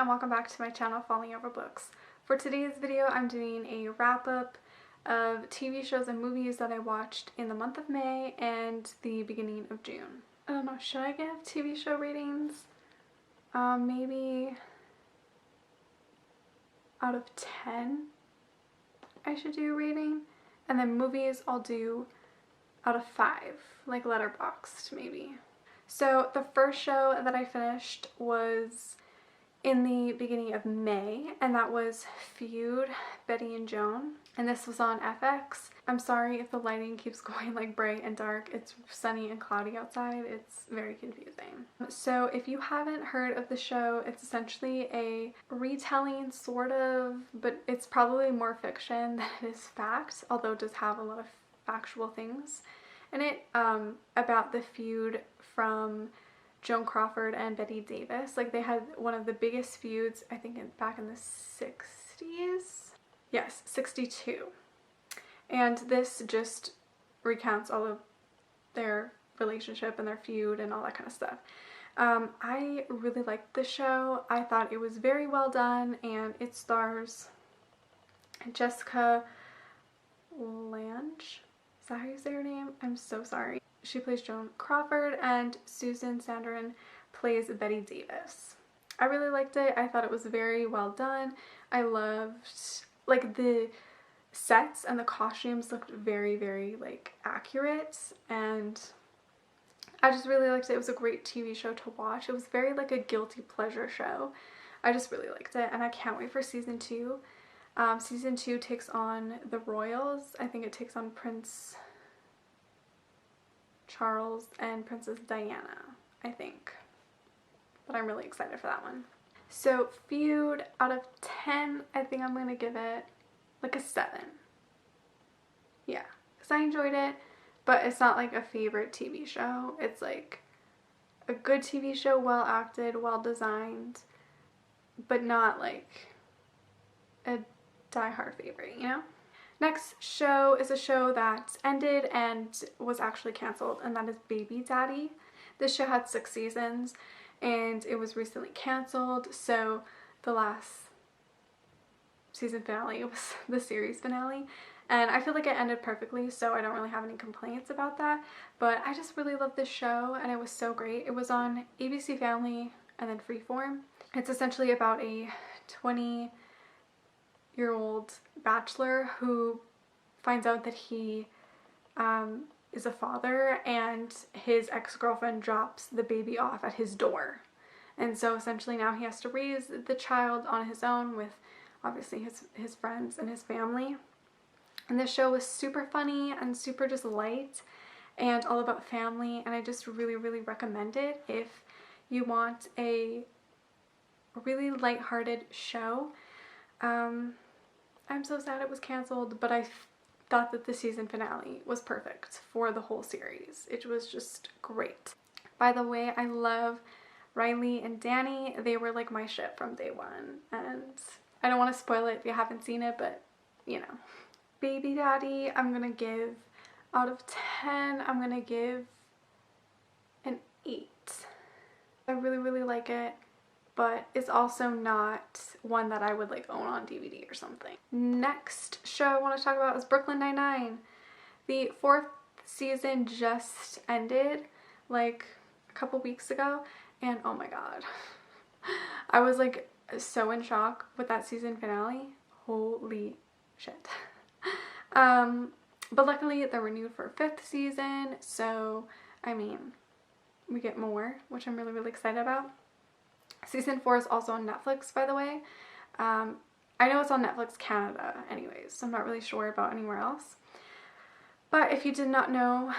and welcome back to my channel, Falling Over Books. For today's video, I'm doing a wrap-up of TV shows and movies that I watched in the month of May and the beginning of June. I don't know, should I give TV show ratings? Maybe out of 10 I should do a rating. And then movies I'll do out of 5, like Letterboxd maybe. So the first show that I finished was in the beginning of May, and that was Feud, Betty and Joan, and this was on FX. I'm sorry if the lighting keeps going like bright and dark. It's sunny and cloudy outside. It's very confusing. So if you haven't heard of the show, it's essentially a retelling sort of, but it's probably more fiction than it is fact, although it does have a lot of factual things in it, about the feud from Joan Crawford and Betty Davis. Like, they had one of the biggest feuds, I think back in the 60s? Yes, 62. And this just recounts all of their relationship and their feud and all that kind of stuff. I really liked the show. I thought it was very well done, and it stars Jessica Lange. Is that how you say her name? I'm so sorry. She plays Joan Crawford, and Susan Sarandon plays Betty Davis. I really liked it. I thought it was very well done. I loved, like, the sets and the costumes looked very, very, like, accurate, and I just really liked it. It was a great TV show to watch. It was very, like, a guilty pleasure show. I just really liked it, and I can't wait for season 2. Season 2 takes on the royals. I think it takes on Prince Charles and Princess Diana, I think. But I'm really excited for that one. So Feud, out of 10, I think I'm going to give it like a 7. Yeah, because I enjoyed it, but it's not like a favorite TV show. It's like a good TV show, well acted, well designed, but not like a die-hard favorite, you know? Next show is a show that ended and was actually canceled, and that is Baby Daddy. This show had 6 seasons, and it was recently canceled, so the last season finale was the series finale, and I feel like it ended perfectly, so I don't really have any complaints about that, but I just really loved this show, and it was so great. It was on ABC Family and then Freeform. It's essentially about a 20-year-old bachelor who finds out that he is a father, and his ex-girlfriend drops the baby off at his door. And so essentially now he has to raise the child on his own with obviously his friends and his family. And this show was super funny and super just light and all about family, and I just really, really recommend it if you want a really lighthearted show. I'm so sad it was canceled, but I thought that the season finale was perfect for the whole series. It was just great. By the way, I love Riley and Danny. They were like my ship from day one, and I don't want to spoil it if you haven't seen it, but you know. Baby Daddy, I'm gonna give, out of 10, I'm gonna give an 8. I really, really like it, but it's also not one that I would like own on DVD or something. Next show I want to talk about is Brooklyn Nine-Nine. The 4th season just ended like a couple weeks ago, and oh my god. I was like so in shock with that season finale. Holy shit. But luckily they're renewed for a 5th season, so I mean, we get more, which I'm really, really excited about. Season 4 is also on Netflix, by the way. I know it's on Netflix Canada anyways, so I'm not really sure about anywhere else. But if you did not know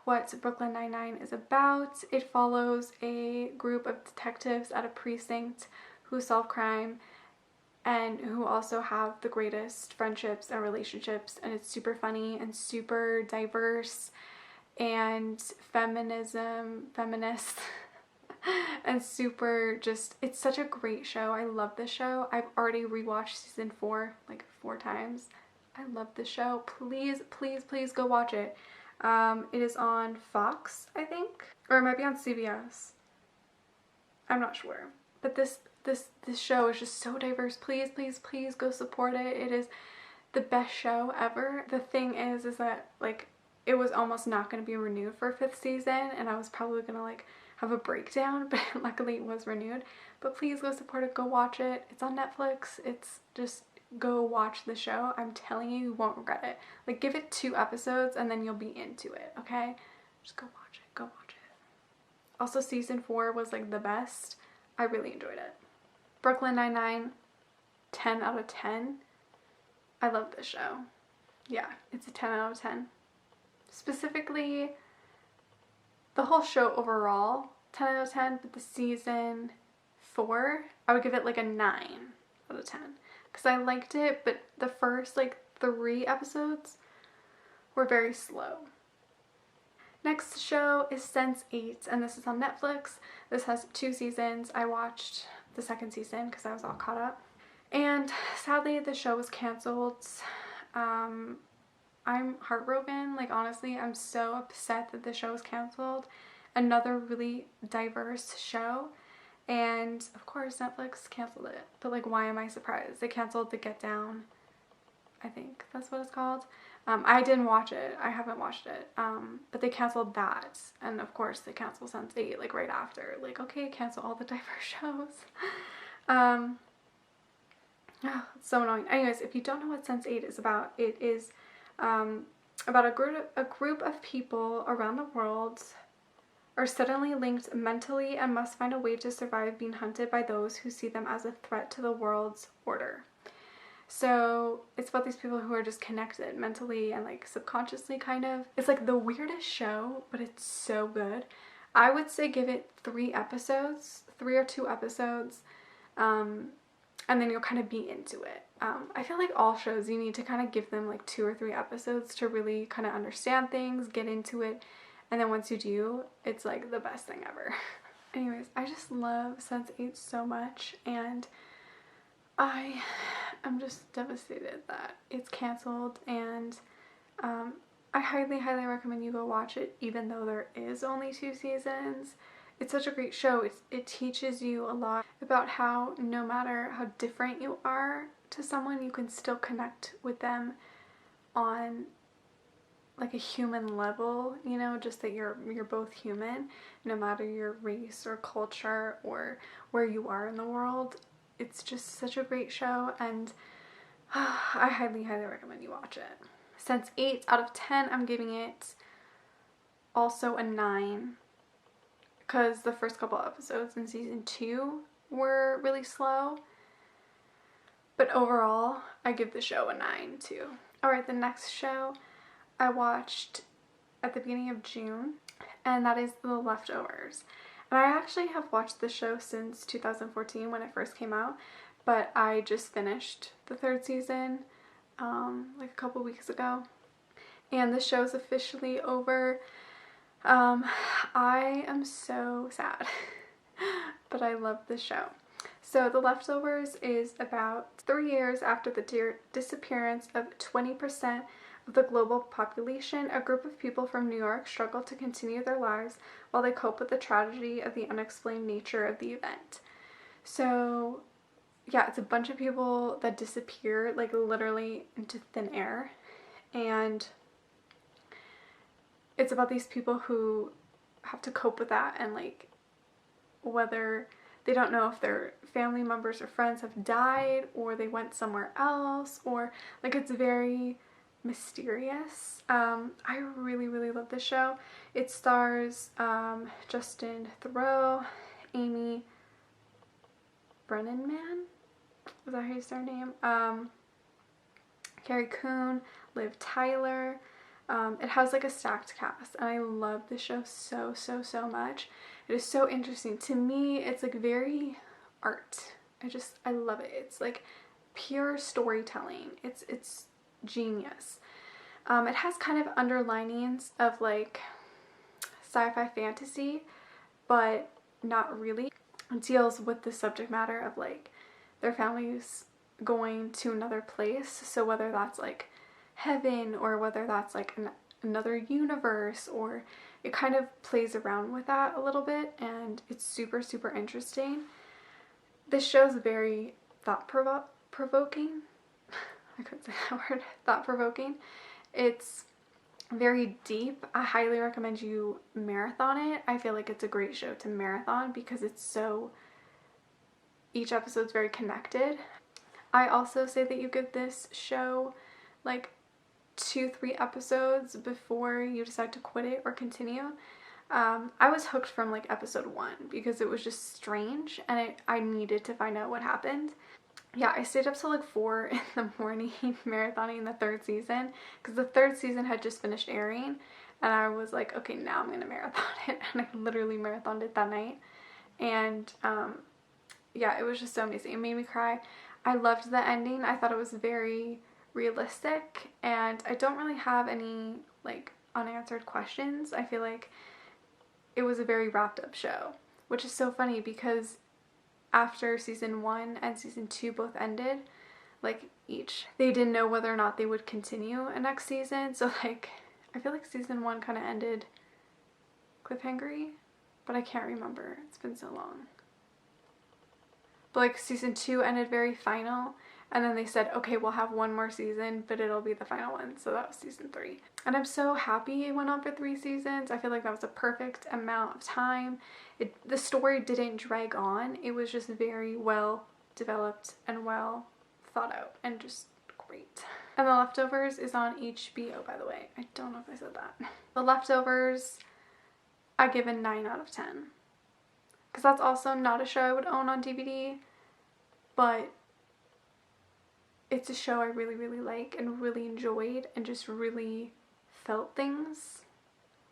what Brooklyn Nine-Nine is about, it follows a group of detectives at a precinct who solve crime and who also have the greatest friendships and relationships, and it's super funny and super diverse and feminist and super just, it's such a great show. I love this show. I've already rewatched season 4 like 4 times. I love this show. Please, please, please go watch it. It is on Fox, I think, or it might be on CBS. I'm not sure. But this this show is just so diverse. Please, please, please go support it. It is the best show ever. The thing is that like it was almost not going to be renewed for a 5th season, and I was probably going to like have a breakdown, but luckily it was renewed. But please go support it, go watch it. It's on Netflix. It's just, go watch the show. I'm telling you, you won't regret it. Like, give it 2 episodes and then you'll be into it, okay? Just go watch it, go watch it. Also, season 4 was like the best. I really enjoyed it. Brooklyn Nine-Nine, 10 out of 10. I love this show. Yeah, it's a 10 out of 10. Specifically, the whole show overall, 10 out of 10, but the season 4, I would give it like a 9 out of 10. Because I liked it, but the first like 3 episodes were very slow. Next show is Sense8, and this is on Netflix. This has 2 seasons. I watched the 2nd season because I was all caught up. And sadly, the show was canceled. I'm heartbroken. Like, honestly, I'm so upset that the show was canceled. Another really diverse show. And of course, Netflix canceled it. But like, why am I surprised? They canceled The Get Down. I think that's what it's called. I didn't watch it. I haven't watched it. But they canceled that. And of course, they canceled Sense8 like right after. Like, okay, cancel all the diverse shows. Oh, it's so annoying. Anyways, if you don't know what Sense8 is about, it is about a group of people around the world are suddenly linked mentally and must find a way to survive being hunted by those who see them as a threat to the world's order. So it's about these people who are just connected mentally and like subconsciously, kind of. It's like the weirdest show, but it's so good. I would say give it 3 episodes, 3 or 2 episodes, and then you'll kind of be into it. I feel like all shows, you need to kind of give them like 2 or 3 episodes to really kind of understand things, get into it, and then once you do, it's like the best thing ever. Anyways, I just love Sense8 so much, and I am just devastated that it's canceled, and I highly, highly recommend you go watch it, even though there is only 2 seasons. It's such a great show. It teaches you a lot about how no matter how different you are to someone, you can still connect with them on like a human level, you know, just that you're both human, no matter your race or culture or where you are in the world. It's just such a great show, and I highly, highly recommend you watch it. Sense8 out of 10, I'm giving it also a 9, because the first couple episodes in season 2 were really slow. But overall, I give the show a 9 too. Alright, the next show I watched at the beginning of June, and that is The Leftovers. And I actually have watched the show since 2014 when it first came out, but I just finished the 3rd season like a couple weeks ago. And the show's officially over. I am so sad, but I love the show. So The Leftovers is about 3 years after the disappearance of 20% of the global population. A group of people from New York struggle to continue their lives while they cope with the tragedy of the unexplained nature of the event. So yeah, it's a bunch of people that disappear like literally into thin air, and it's about these people who have to cope with that, and like whether they don't know if their family members or friends have died or they went somewhere else, or like it's very mysterious. I really, really love this show. It stars Justin Theroux, Amy Brennan, is that how you say her name? Carrie Coon, Liv Tyler. It has like a stacked cast, and I love the show so, so, so much. It is so interesting. To me, it's like very art. I love it. It's like pure storytelling. It's genius. It has kind of underlinings of like sci-fi fantasy, but not really. It deals with the subject matter of like their families going to another place. So whether that's like heaven or whether that's like another universe, or it kind of plays around with that a little bit, and it's super, super interesting. This show's very thought-provoking. I couldn't say that word. Thought-provoking. It's very deep. I highly recommend you marathon it. I feel like it's a great show to marathon because it's so, each episode's very connected. I also say that you give this show like 2-3 episodes before you decide to quit it or continue. I was hooked from like episode 1 because it was just strange and I needed to find out what happened. Yeah, I stayed up till like 4 in the morning marathoning the 3rd season because the 3rd season had just finished airing and I was like, okay, now I'm gonna marathon it, and I literally marathoned it that night. And yeah, it was just so amazing. It made me cry. I loved the ending. I thought it was very realistic, and I don't really have any like unanswered questions. I feel like it was a very wrapped up show, which is so funny because after season 1 and season 2 both ended, like they didn't know whether or not they would continue a next season. So like, I feel like season 1 kind of ended cliffhangery, but I can't remember. It's been so long. But like season 2 ended very final, and then they said, okay, we'll have one more season, but it'll be the final one. So that was season 3. And I'm so happy it went on for 3 seasons. I feel like that was a perfect amount of time. The story didn't drag on. It was just very well developed and well thought out and just great. And The Leftovers is on HBO, by the way. I don't know if I said that. The Leftovers, I give a 9 out of 10. Because that's also not a show I would own on DVD, but it's a show I really, really like and really enjoyed and just really felt things.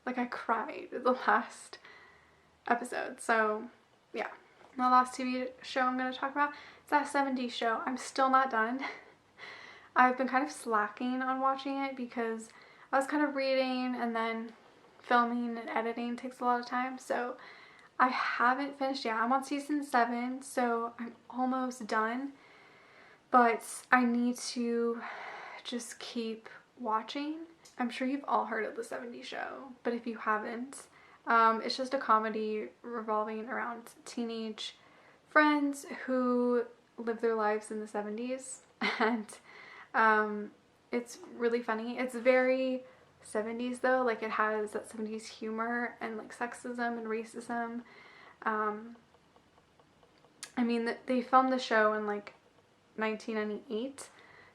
Like I cried the last episode. So yeah, the last TV show I'm going to talk about is that 70s show. I'm still not done. I've been kind of slacking on watching it because I was kind of reading, and then filming and editing takes a lot of time. So I haven't finished yet. I'm on season 7, so I'm almost done. But I need to just keep watching. I'm sure you've all heard of the 70s show, but if you haven't, it's just a comedy revolving around teenage friends who live their lives in the 70s, and it's really funny. It's very 70s though, like it has that 70s humor and like sexism and racism. I mean, they filmed the show in like 1998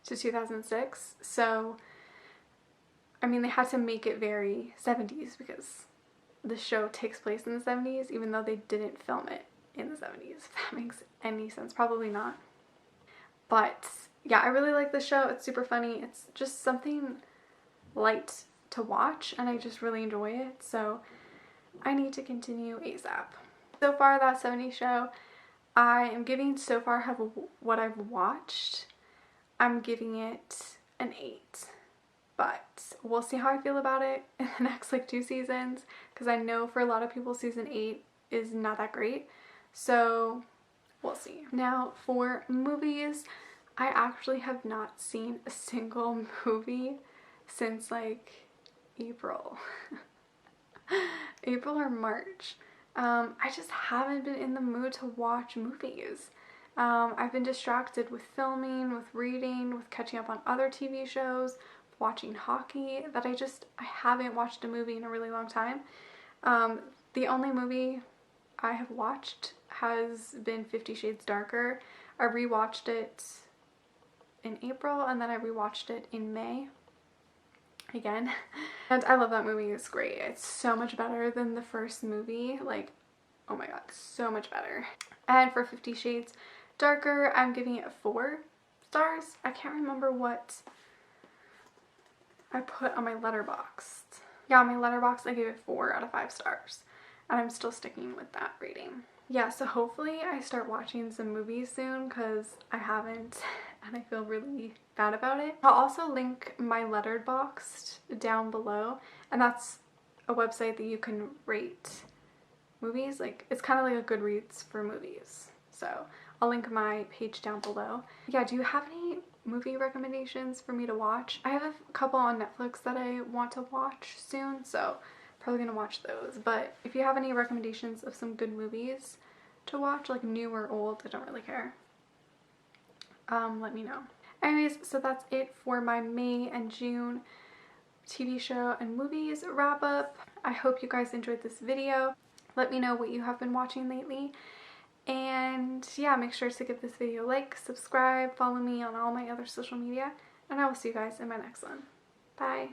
to 2006, so I mean they had to make it very 70s because the show takes place in the 70s even though they didn't film it in the 70s, if that makes any sense. Probably not. But yeah, I really like the show. It's super funny. It's just something light to watch and I just really enjoy it, so I need to continue ASAP. So far, that 70s show, I am giving, so far have what I've watched, I'm giving it an 8. But we'll see how I feel about it in the next like 2 seasons, because I know for a lot of people season 8 is not that great, so we'll see. Now for movies, I actually have not seen a single movie since like April. April or March. I just haven't been in the mood to watch movies. I've been distracted with filming, with reading, with catching up on other TV shows, watching hockey, that I haven't watched a movie in a really long time. The only movie I have watched has been 50 Shades Darker. I rewatched it in April and then I rewatched it in May again, and I love that movie. It's great. It's so much better than the first movie. Like, oh my god, so much better. And for 50 Shades Darker, I'm giving it 4 stars. I can't remember what I put on my Letterboxd. Yeah, on my Letterboxd I gave it 4 out of 5 stars, and I'm still sticking with that rating. Yeah, so hopefully I start watching some movies soon because I haven't and I feel really bad about it. I'll also link my Letterboxd down below, and that's a website that you can rate movies. Like, it's kind of like a Goodreads for movies. So I'll link my page down below. Yeah, do you have any movie recommendations for me to watch? I have a couple on Netflix that I want to watch soon, so probably gonna watch those. But if you have any recommendations of some good movies, to watch, like new or old, I don't really care. Let me know. Anyways, so that's it for my May and June TV show and movies wrap up. I hope you guys enjoyed this video. Let me know what you have been watching lately. And yeah, make sure to give this video a like, subscribe, follow me on all my other social media, and I will see you guys in my next one. Bye!